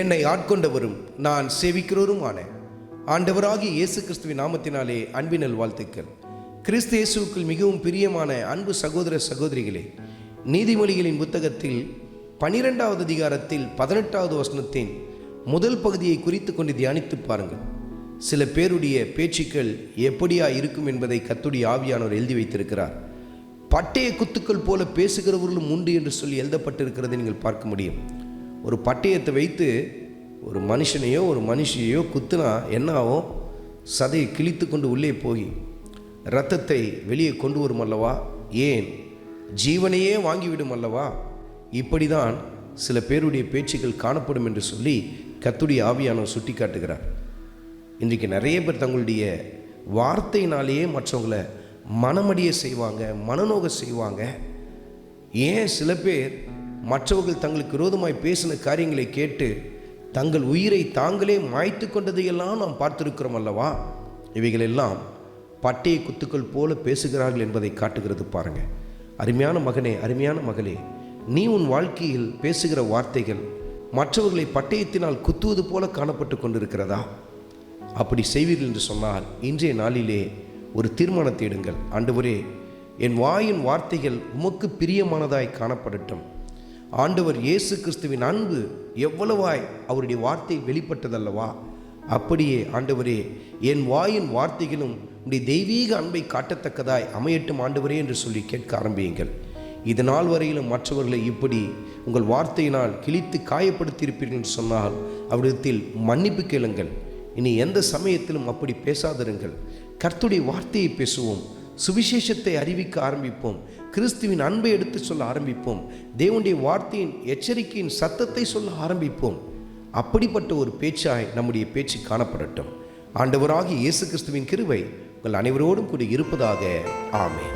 என்னை ஆட்கொண்டவரும் நான் சேவிக்கிறவருமான ஆண்டவராகிய இயேசு கிறிஸ்துவின் நாமத்தினாலே அன்பினல் வாழ்த்துக்கள். கிறிஸ்து இயேசுவுக்குள் மிகவும் பிரியமான அன்பு சகோதர சகோதரிகளே, நீதிமொழிகளின் புத்தகத்தில் 12வது அதிகாரத்தில் 18வது வசனத்தின் முதல் பகுதியை குறித்து கொண்டு தியானித்து பாருங்கள். சில பேருடைய பேச்சுக்கள் எப்படியா இருக்கும் என்பதை கர்த்தருடைய ஆவியானவர் எழுதி வைத்திருக்கிறார். பட்டய குத்துக்கள் போல பேசுகிறவர்களும் உண்டு என்று சொல்லி எழுதப்பட்டிருக்கிறதை நீங்கள் பார்க்க முடியும். ஒரு பட்டயத்தை வைத்து ஒரு மனுஷனையோ ஒரு மனுஷியையோ குத்துனா என்ன ஆகும்? சதையை கிழித்து கொண்டு உள்ளே போய் இரத்தத்தை வெளியே கொண்டு வரும் அல்லவா, ஏன் ஜீவனையே வாங்கிவிடும் அல்லவா. இப்படி தான் சில பேருடைய பேச்சுக்கள் காணப்படும் என்று சொல்லி கர்த்தருடைய ஆவியானவர் சுட்டி காட்டுகிறார். இன்றைக்கு நிறைய பேர் தங்களுடைய வார்த்தையினாலேயே மற்றவங்களை மனமடிய செய்வாங்க, மனநோக செய்வாங்க. ஏன் சில பேர் மற்றவர்கள் தங்களுக்கு விரோதமாய் பேசின காரியங்களை கேட்டு தங்கள் உயிரை தாங்களே மாய்த்து கொண்டதையெல்லாம் நாம் பார்த்திருக்கிறோம் அல்லவா. இவைகளெல்லாம் பட்டய குத்துக்கள் போல பேசுகிறார்கள் என்பதை காட்டுகிறது பாருங்க. அருமையான மகனே, அருமையான மகளே, நீ உன் வாழ்க்கையில் பேசுகிற வார்த்தைகள் மற்றவர்களை பட்டயத்தினால் குத்துவது போல காணப்பட்டு கொண்டிருக்கிறதா? அப்படி செய்வீர்கள் என்று சொன்னால் இன்றைய நாளிலே ஒரு தீர்மானத்தை எடுங்கள். ஆண்டவரே, என் வாயின் வார்த்தைகள் உமக்கு பிரியமானதாய் காணப்படட்டும். ஆண்டவர் இயேசு கிறிஸ்துவின் அன்பு எவ்வளவாய் அவருடைய வார்த்தை வெளிப்பட்டதல்லவா, அப்படியே ஆண்டவரே என் வாயின் வார்த்தைகளும் உடைய தெய்வீக அன்பை காட்டத்தக்கதாய் அமையட்டும் ஆண்டவரே என்று சொல்லி கேட்க ஆரம்பியுங்கள். இது நாள் வரையிலும் மற்றவர்களை இப்படி உங்கள் வார்த்தையினால் கிழித்து காயப்படுத்தியிருப்பீர்கள் என்று சொன்னால் அவரிடத்தில் மன்னிப்பு கேளுங்கள். இனி எந்த சமயத்திலும் அப்படி பேசாதிருங்கள். கர்த்தருடைய வார்த்தையை பேசுவோம், சுவிசேஷத்தை அறிவிக்க ஆரம்பிப்போம், கிறிஸ்துவின் அன்பை எடுத்து சொல்ல ஆரம்பிப்போம், தேவனுடைய வார்த்தையின் எச்சரிக்கையின் சத்தத்தை சொல்ல ஆரம்பிப்போம். அப்படிப்பட்ட ஒரு பேச்சாய் நம்முடைய பேச்சு காணப்படட்டும். ஆண்டவராகிய இயேசு கிறிஸ்துவின் கிருபை உங்கள் அனைவரோடும் கூட இருப்பதாக. ஆமென்.